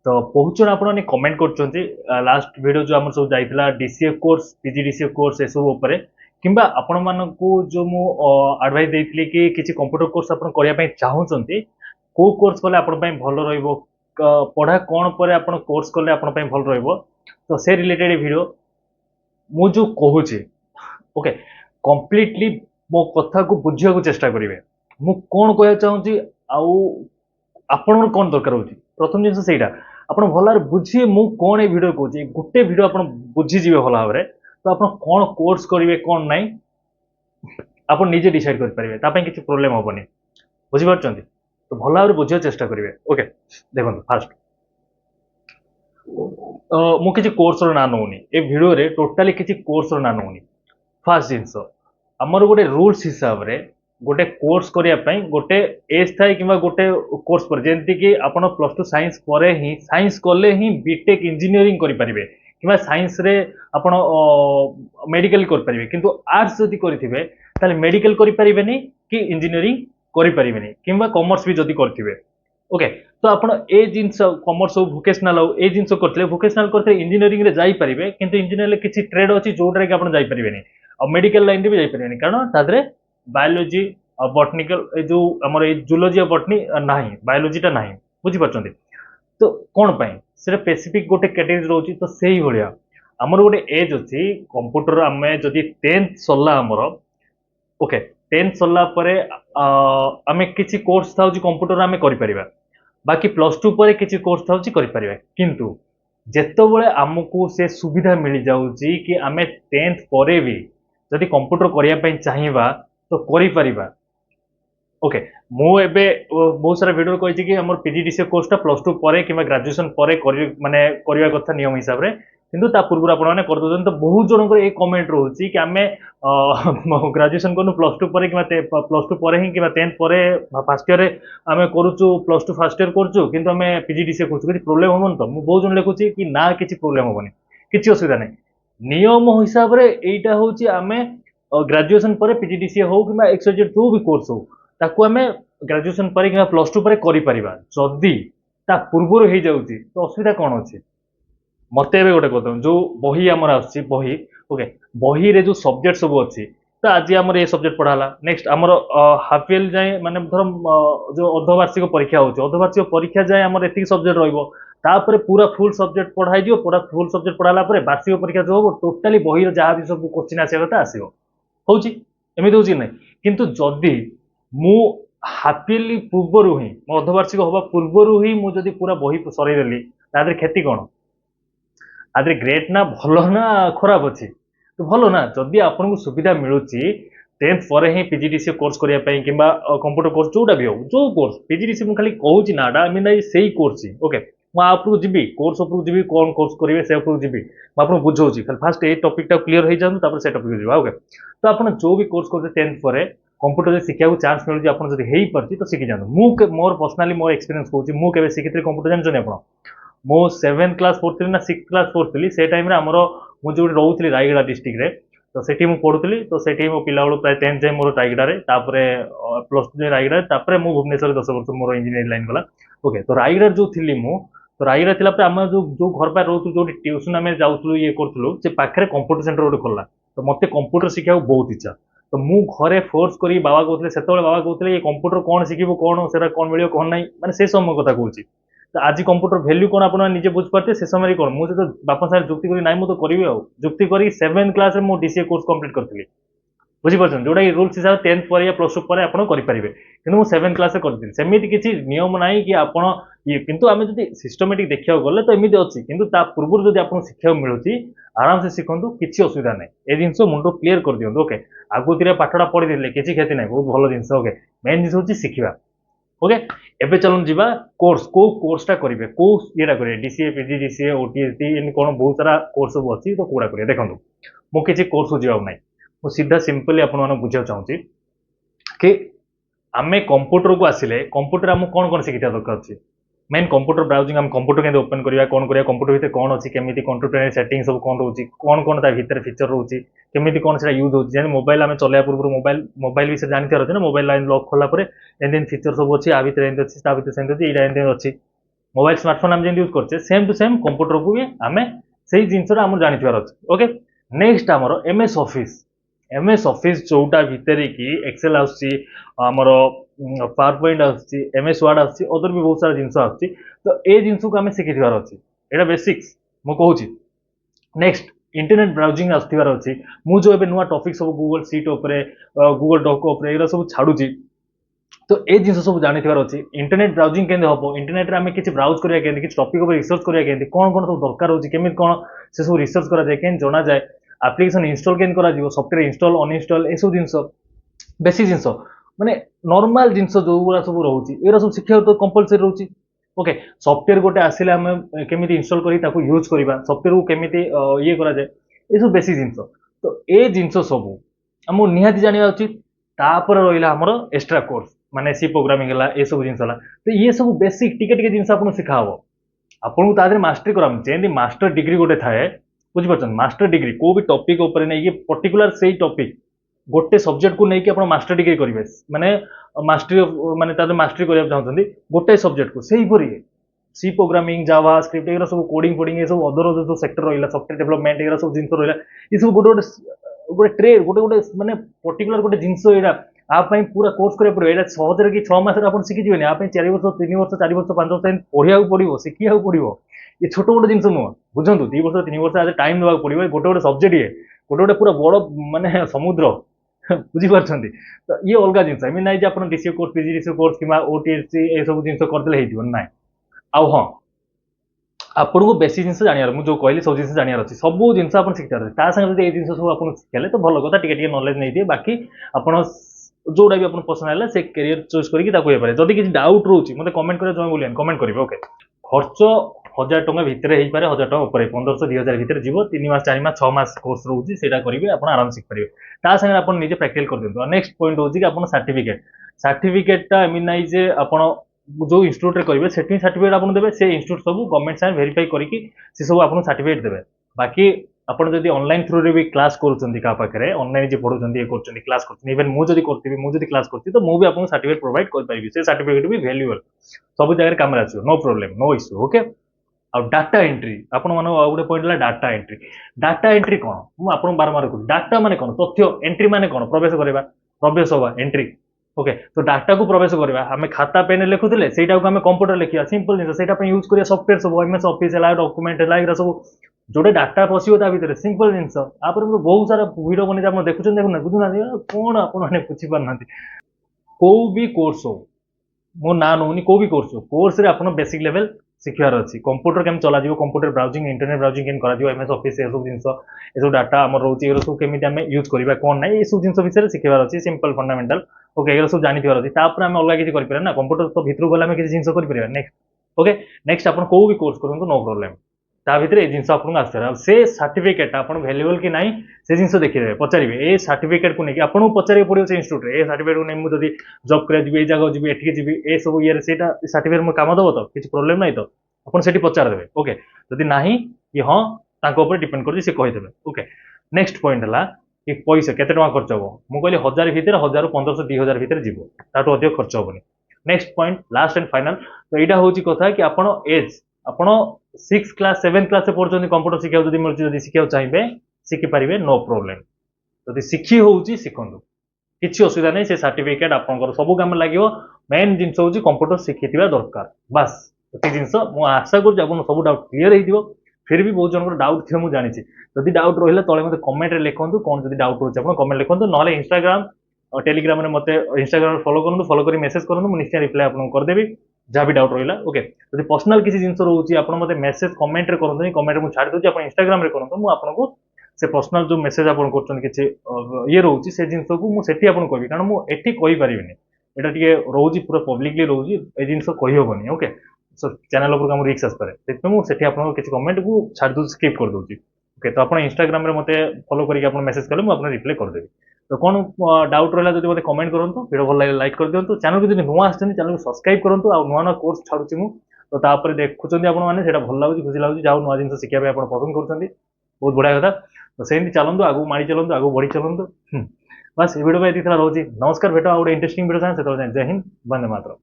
तो बहुत जन आपने कमेंट कर लास्ट वीडियो जो आम सब जाइला डीसीए कोर्स पीजीडीसीए कोर्स ए सब ऊपर किंबा आपण मानकू जो मु एडवाइस देइथिली कि किछि कंप्यूटर कोर्स आपण करिया पई चाहुचंती को कोर्स कले आपण पई भल रहइबो पढ़ा कोन परे आपण कोर्स कले आपण पई भल रहइबो तो से रिलेटेड वीडियो मु जो कहूची ओके कंप्लीटली मो कथा को बुझिया को चेष्टा करिवे मु कोन कहया चाहुची आउ आपण कोन दरकार होची प्रथम जिंस सेटा आपण भलार बुझिए मु कोन ए वीडियो कहूची गुटे वीडियो आपण बुझी जिवे भला भाबरे तो आपण कोन कोर्स करिवे कोन नाही आपण निजे डिसाइड कर परिवे ता पई किछि प्रॉब्लम होबनी बुझी पारछंती तो भला भाबरे बुझिया चेष्टा करिवे ओके देखो फास्ट मु किछि कोर्स रो ना नउनी ए वीडियो रे टोटली किछि कोर्स रो ना नउनी फास्ट जिंस हमर गोटे रूल्स हिसाब रे गोटे कोर्स करिया पई गोटे एज थाए किबा गोटे कोर्स पर जेंति कि आपण प्लस 2 साइंस परे ही साइंस कले ही बीटेक इंजीनियरिंग करि परिबे किबा साइंस रे आपण मेडिकल कर परिबे किंतु आर्ट्स जदि करिथिबे ताले मेडिकल करि परिबेनी कि इंजीनियरिंग करि परिबेनी किबा कॉमर्स भी जदि करथिबे ओके तो आपण ए जिंस कॉमर्स हो वोकेशनल हो ए जिंस करथले वोकेशनल करथले इंजीनियरिंग रे जाई परिबे किंतु इंजीनियर ले किछि ट्रेड अछि जोडरे कि आपण जाई परिबेनी और मेडिकल लाइन रे भी जाई परिबेनी कारण तादरे बायोलॉजी और बॉटनिकल जो हमर ए जूलॉजी और बॉटनी नाही बायोलॉजीटा नाही बुझी पाछंती तो कोन पई से स्पेसिफिक गोटे कैटेगरी रहउची तो सेही भलिया हमर गोटे एज अछि कंप्यूटर हमें जदि 10th सल्ला हमर ओके 10th सल्ला परे हमें किछि कोर्स थाउची कंप्यूटर हमें करि परिबा बाकी प्लस 2 परे किछि कोर्स थाउची करि परिबा किंतु जेतबेले हमकु से सुविधा मिल जाउची कि हमें 10th परे भी जदि कंप्यूटर करिया पई चाहिबा तो करि परिबा ओके मु एबे बहुत सारा वीडियो कहि कि हमर पीजीडीसीए कोर्सटा प्लस 2 परे किबा ग्रेजुएशन परे करि माने करिया कथा नियम हिसाब रे किंतु ता पूर्व आपण माने कर दोजन तो बहुत जनकर ए कमेंट रहउची कि हमें ग्रेजुएशन करनु प्लस 2 परे किबा प्लस 2 परे ही किबा 10th परे फर्स्ट ईयर रे हमें करूचु प्लस 2 फर्स्ट ईयर करचु किंतु हमें पीजीडीसीए करचु कि प्रॉब्लम होबन तो मु बहुत जन लिखुची कि ना किछि प्रॉब्लम होबनी किछि असुविधा नै नियम हिसाब रे एटा होची हमें ग्रेजुएशन परे पीजीडीसीए हो किबा एक्सजेड जो भी कोर्स हो ताकू हमें ग्रेजुएशन परे किबा प्लस 2 परे करि परिबा जदी ता पूर्वरो हे जाउची तो असुविधा कोन अछि मते एबे गोटे कहतो जो बही हमर आछि बही ओके बही रे जो सब्जेक्ट सब अछि तो आज हमर ए सब्जेक्ट पढ़ाला नेक्स्ट हमर हाफ ईयर जाय माने धरम जो अर्धवार्षिक परीक्षा होछि अर्धवार्षिक परीक्षा जाय हमर एति सब्जेक्ट रहइबो तापर पूरा फुल सब्जेक्ट पढ़ाई दियो पूरा फुल सब्जेक्ट पढ़ाला परे वार्षिक परीक्षा जो हो टोटली बही रे जहा भी सब क्वेश्चन आसे कथा आसीबो होछि एमिति होछि नै किंतु जदी मु हाफिली पूर्वरु ही मो अर्धवार्षिक होबा पूर्वरु ही मु जदी पूरा बही सरै देली तादरे खेती कोन आदरे ग्रेट ना भलो ना खराब अछि तो भलो ना जदी आपन को सुविधा मिलुची 10th परे ही पीजीडीसीए कोर्स करिया पई किबा कंप्यूटर कोर्स जोडा भी हो जो कोर्स पीजीडीसीए मु खाली कहूची नाडा आमी नै सेही कोर्स ओके मु आपरु जिबी कोर्स उपरु जिबी कोन कोर्स करिवे से उपरु जिबी मु आपन बुझौची खाली फर्स्ट ए टॉपिक टा क्लियर हो जानु तापर से टॉपिक जिबा ओके तो आपन जो भी कोर्स करते 10th परे कंप्यूटर शिक्षा को चांस मिलुची आपन जदी हेई परची तो शिखि जानु मु मोर पर्सनली मोर एक्सपीरियंस कहूची मु केबे शिखित्री कंप्यूटर जानछने आपन मो 7th क्लास पढ़ुली ना 6th क्लास पढ़ुली से टाइम रे हमरो मु जो रहउतली रायगढ़ डिस्ट्रिक्ट रे तो सेठी मु पढ़ुली तो सेठी मो पिला बेलू प्राय 10th जाय मोर रायगढ़ रे तापरे प्लस 2 रायगढ़ तापरे मु भुवनेश्वर 10 वर्ष मोर इंजीनियरिंग लाइन गला ओके तो रायगढ़ जो थिली मु तो रायगढ़ थिला पे हम जो घर पर रहतु जो ट्यूशन हमें जाउतलु ये करथलु से पाखरे कंप्यूटर सेंटर ओटे खोलला तो मते कंप्यूटर शिखा बहुत इच्छा तो मु घरे फोर्स करी बाबा कहथले सेतबेले बाबा कहथले ये कंप्यूटर कोन शिखिबो कोन सेरा कोन मिलियो कोन नै माने से समय कथा कहूची तो आज कंप्यूटर वैल्यू कोन आपण निजे बुझ पाते से समय कोन मु तो बापा सार जुक्ति करी नाइ मु तो करिवे आ जुक्ति करी 7th क्लास रे मु डीसीए कोर्स कंप्लीट करथली बुझी परछन जोडा रूल्स हिसाब 10th पर या प्लस 2 पर आपण करि परिबे किंतु मु 7th क्लास रे करथली सेमिति किछि नियम नाही कि आपण ये किंतु आमे जदी सिस्टमैटिक देखिया गले तो एमिति अछि किंतु ता पूर्व जदी आपण शिक्षा मिलुची आराम से सिखंतु किछि असुविधा नै ए जिंसो मुंडो क्लियर कर दियंतु ओके आगुतिरे पाठडा पढि दिले किछि खेती नै बहुत भलो जिंस ओके मेन जिंस होची सिखिबा ओके एबे चलन जिबा कोर्स को कोर्सटा करिवे को येटा करिवे डीसीए पीजीडीसीए ओटीएटी इन कोन बहुत सारा कोर्स सब अछि तो कोडा करिवे देखंतु मो किछि कोर्स हो जिवा नै मो सीधा सिंपली आपण माने बुझाउ चाहूची कि आमे कंप्यूटर को आसिले कंप्यूटर हम कोन कोन सिखिता दरकार अछि मेन कंप्यूटर ब्राउजिंग हम कंप्यूटर के ओपन करिया कोन कंप्यूटर भीतर कोन अछि केमिति कंप्यूटर सेटिंग सब कोन रहउची कोन ता भीतर फीचर रहउची केमिति कोन सेटा यूज होची जेन मोबाइल हमें चलया पूर्व मोबाइल विषय जानते रहते ना मोबाइल लाइन लॉक खोला परे एंड फीचर सब अछि आ भीतर एंड अछि ता भीतर सेंड अछि इडा एंड अछि मोबाइल स्मार्टफोन आम यूज करछे सेम टू सेम कंप्यूटर को भी आमे सेही जिनसटा आम जानिथिबार अछि ओके। नेक्स्ट आमर एमएस ऑफिस जोटा भितर कि एक्सेल आछि आमर पावर पॉइंट आछि एमएस वर्ड आछि अदर भी बहुत सारा जिनस आछि तो ए जिनस को आमे शिखिथिबार अछि एटा बेसिक्स मु कहूची। नेक्स्ट इंटरनेट ब्राउजिंग आसथिबार अछि मु जो एबे नुवा टॉपिक सब गूगल शीट ऊपर गूगल डॉक ऊपर एरा सब छाडुची तो ए जिनस सब जानिथिबार अछि इंटरनेट ब्राउजिंग केंदे हबो इंटरनेट रे आमे किछि ब्राउज करिया केंदे किछि टॉपिक ऊपर रिसर्च करिया केंदे कोन कोन सब दरकार होची केमित कोन से सब रिसर्च करा जाय केन जणा जाय एप्लीकेशन इंस्टॉल केन करा जीवो सॉफ्टवेयर इंस्टॉल अनइंस्टॉल ए सब जिनस बेसिक जिनस माने नॉर्मल जिनस जो गुरा सब रहउची एरा सब शिक्षा तो कंपलसरी रहउची ओके। सॉफ्टवेयर गोटे आसिले आमे केमिति इंस्टॉल करी ताको यूज करिबा सॉफ्टवेयर को केमिति ये करा जाय ए सब बेसिक जिनस तो ए जिनस सब हमो निहाती जानिबा उचित तापर रहिला हमर एक्स्ट्रा कोर्स माने सी प्रोग्रामिंग हला ए सब जिनस हला तो ये सब बेसिक टिके टिके जिनस आपन सिखा हबो आपन को तादरे मास्टरी कराम जेंदी मास्टर डिग्री गोटे थाए बुझि परछन मास्टर डिग्री को भी टॉपिक ऊपर नै ये पर्टिकुलर सेही टॉपिक गोटे सब्जेक्ट को लेके आपण मास्टर डिग्री करिवे माने मास्टरी माने तादरे मास्टरी करिया चाहउछन्ती गोटे सब्जेक्ट को सेही परी सी प्रोग्रामिंग जावा स्क्रिप्ट एरा सब कोडिंग कोडिंग ए सब अदर जो सेक्टर रहिला सॉफ्टवेयर डेवलपमेंट एरा सब जिनस रहिला ई सब गोटे गोटे ट्रेड गोटे गोटे माने पर्टिकुलर गोटे जिनस एरा आप पूरा कोर्स करिया पड़ो एटा सहजरे कि 6 मास रे आपण शिखि जिवेनी आप 4 वर्ष 3 वर्ष 4 वर्ष 5 वर्ष पढिया पड़िबो शिखिया पड़िबो ये छोट मोट जिनस नुह बुझंतु 2 वर्ष 3 वर्ष आज टाइम देबा पड़िबो गोटे गोटे सब्जेक्ट ये गोटे गोटे पूरा बड़ माने समुद्र बुझी पारछन्ती तो ये अलग जिनस एमि नाइ जे आपण डीसीए कोर्स पीजीडीसीए कोर्स किमा ओटीएससी ए सब जिनस करदेले हेतिबो नाइ आउ हां आपन को बेसिक जिनस जानियार मु जो कहली सब जिनस जानियार अछि सब जिनस आपण शिखितार ता संगे जे ए जिनस सब आपण शिखेले तो भलो कथा टिके टिके नॉलेज नै दिए बाकी आपण जोड़ा भी अपन पसंद है से कैरियर चॉइस करके ताको हे पारे जदी किछि डाउट रहउची मते कमेंट करे जय बोलियन कमेंट करिवे ओके। खर्च 1000 टका भितरे हे पारे 1000 टका ऊपर 1500 2000 भितरे जीवो 3 मास 4 मास 6 मास कोर्स रहउची सेटा करिवे अपन आराम सिख परिवे ता संगे अपन निजे प्रैक्टिकल कर दियौ। नेक्स्ट पॉइंट होची कि अपन सर्टिफिकेट ता एमि नाइ जे अपन जो इंस्टीट्यूट रे करिवे सेटिंग सर्टिफिकेट अपन देबे से इंस्टीट्यूट सब गवर्नमेंट से वेरीफाई करिकि से सब अपन सर्टिफिकेट देबे बाकी आपण जदि ऑनलाइन थ्रू रे भी क्लास करूछन्ती का पाखरे ऑनलाइन जे पढुछन्ती ए करछन्ती क्लास करछन्ती इवन मु जदि करथिबी मु जदि क्लास करथि तो मु भी आपन सर्टिफिकेट प्रोवाइड कर परिबी से सर्टिफिकेट भी वैल्यूएबल सब जगह काम आछो no problem no issue okay. आ डाटा एंट्री आपण मानो गोटे पॉइंट ला डाटा एंट्री कोन मु आपन बारंबार कहू डाटा माने कोन तथ्य एंट्री माने कोन प्रवेश होबा एंट्री ओके। तो डाटा को प्रवेश करबा हमें खाता पेन लिखुले सेटा को हमें कंप्यूटर लिखिया सिंपल जिंस सेटा पे यूज करिया सॉफ्टवेयर सब एमएस ऑफिस ला डॉक्यूमेंट ला इरा सब जोड़े डाटा पशियो ता भीतर सिंपल जिंस आपर बहुत सारा वीडियो बने आप देखुछन देखुना बुझुना कोन आपण माने पुछि पार नांती को भी कोर्स हो मो ना नौनी को भी कोर्स रे आपण बेसिक लेवल शिखियार अछि कंप्यूटर केम चला जीवो कंप्यूटर ब्राउजिंग इंटरनेट ब्राउजिंग केम करा जीवो एमएस ऑफिस ए सब जिंस ए सब डाटा हमर रहउची ए सब केमिति हमें यूज करबा कोन नै ए सब जिंस विषय शिखियार अछि सिंपल फंडामेंटल ओके ए सब जानि थिबार अछि तापर हमें अलग किछि करि परना ना कंप्यूटर तो भितर गला हमें किछि जिंस करि परबा नेक्स्ट ओके। नेक्स्ट आपण को भी कोर्स करंतु नो प्रॉब्लम ता भितर ए जिंस आपन आसर से सर्टिफिकेट आपन वैल्यूएबल कि नाही से जिंस देखिबे पचारिबे ए सर्टिफिकेट को नै कि आपन पचारि पडियो से इंस्टीट्यूट रे ए सर्टिफिकेट को नै मु जदी जॉब करे जिबे ए जगह जिबे एठिके जिबे ए सब ईयर सेटा सर्टिफिकेट मो काम दबो तो किछि प्रॉब्लम नै तो आपन सेठी पचार देबे ओके जदी नाही कि हां ताको ऊपर डिपेंड करछि से कहि देबे ओके। नेक्स्ट पॉइंट हला कि पैसा केते टका खर्च हो मु कहली 1000 भितर 1000 1500 2000 भितर जीवो ताटो अधिक खर्च होबनी। Next point last and final तो एटा होची कथा कि आपण एज आपण 6 क्लास 7 क्लास से पढुछन्ती कंप्यूटर शिखिया जदी मिलछि जदी शिखिया चाहिबे शिखि परिबे नो प्रॉब्लम जदी शिखि होउची शिखंदु किछि असुविधा नै से सर्टिफिकेट आपनकर सब काम लागियो मेन जिंस होउची कंप्यूटर शिखिथिबा दरकार बस एति जिंस मु आशा कर आपन सब डाउट क्लियर हेदिबो फिर भी बहुत जनकर डाउट थियो मु जानिछि जदी डाउट रहिला तळे मते कमेंट रे लिखंतु कोन जदी डाउट होउची आपन कमेंट लिखंतु नले इंस्टाग्राम और टेलीग्राम रे मते इंस्टाग्राम फॉलो करंतु फॉलो करी मेसेज करंतु मु निश्चय रिप्लाई आपन कर देबी जहाँ भी डाउट रहिला ओके। जदी पर्सनल किसी जिंस रहउची आपन मते मेसेज कमेंट रे करंतु कमेंट मु छाडी दोची आपन इंस्टाग्राम रे करंतु मु आपन को से पर्सनल जो मेसेज आपन करछन किछि ये रहउची से जिंस को मु सेठी आपन कहबी कारण मु एठी कहि परिबिनी एटा टिके रहउची पूरा पब्लिकली रहउची ए जिंस कहि होबनी ओके। सो चैनल ऊपर काम रिक्स आस पारे सेति मु सेठी आपन किछि कमेंट को छाडी दोची स्किप कर दोची ओके। तो आपन इंस्टाग्राम रे मते फॉलो करी आपन मेसेज करले मु आपन रिप्लाई कर देबी तो कौन डाउट रहा जब मत कमेंट करूँ वीडियो भल लगे लाइक कर दिंतु चैनल को जब नुआ आसछन चैनल को सब्सक्राइब करूँ आ नुआ नुआ कोर्स छाड़ुची मु तो तापर देखुछन्ती आपण माने सेटा भल लागुची खुशी लागुची जाउ नुआ जिंस शिखिया आपण पसंद करूछन्ती बहुत बढ़िया कथा तो सेमती चलंतु आगु मारी चलंतु आगु बढ़ी चलंतु बस वीडियो पे एति थरा रहउची नमस्कार भेटो आ इंटरेस्टिंग वीडियो से जय हिंद वंदे मातरम।